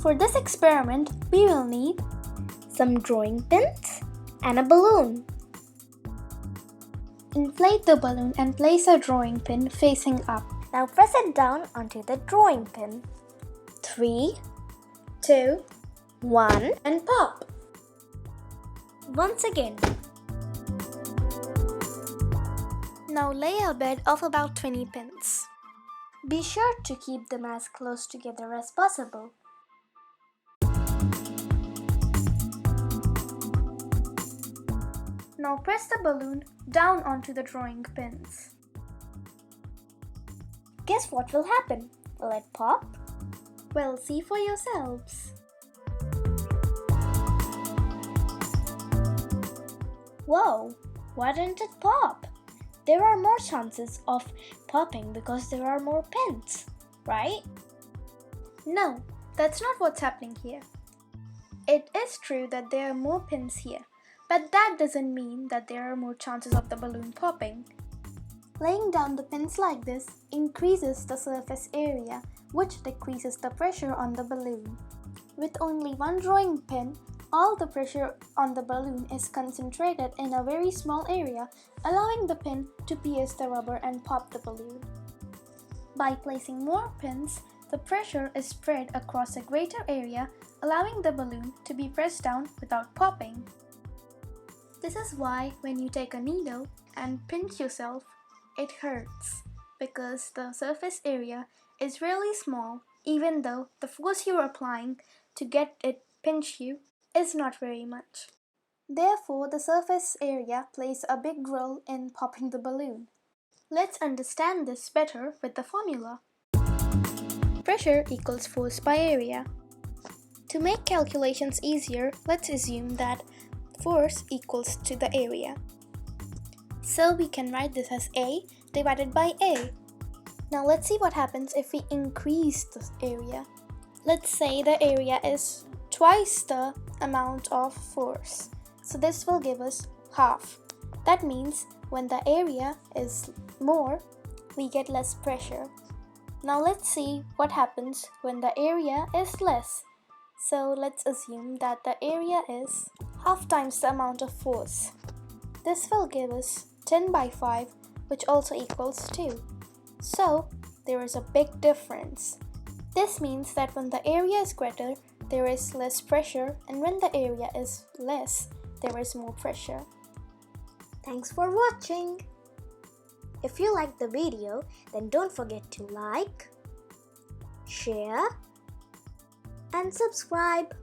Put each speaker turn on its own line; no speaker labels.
For this experiment, we will need some drawing pins and a balloon. Inflate the balloon and place a drawing pin facing up. Now press it down onto the drawing pin. 3, 2, 1 and pop. Once again. Now lay a bed of about 20 pins. Be sure to keep them as close together as possible. Now press the balloon down onto the drawing pins. Guess what will happen? Will it pop? Well, see for yourselves. Whoa, why didn't it pop? There are more chances of popping because there are more pins, right? No, that's not what's happening here. It is true that there are more pins here, but that doesn't mean that there are more chances of the balloon popping. Laying down the pins like this increases the surface area, which decreases the pressure on the balloon. With only one drawing pin, all the pressure on the balloon is concentrated in a very small area, allowing the pin to pierce the rubber and pop the balloon. By placing more pins, the pressure is spread across a greater area, allowing the balloon to be pressed down without popping. This is why when you take a needle and pinch yourself, it hurts, because the surface area is really small, even though the force you are applying to get it pinch you is not very much. Therefore, the surface area plays a big role in popping the balloon. Let's understand this better with the formula. Pressure equals force by area. To make calculations easier, let's assume that force equals to the area. So we can write this as A divided by A. Now let's see what happens if we increase the area. Let's say the area is twice the amount of force. So this will give us half. That means when the area is more, we get less pressure. Now let's see what happens when the area is less. So let's assume that the area is half times the amount of force. This will give us 10 by 5, which also equals 2. So there is a big difference. This means that when the area is greater, there is less pressure, and when the area is less, there is more pressure. Thanks for watching! If you liked the video, then don't forget to like, share, and subscribe.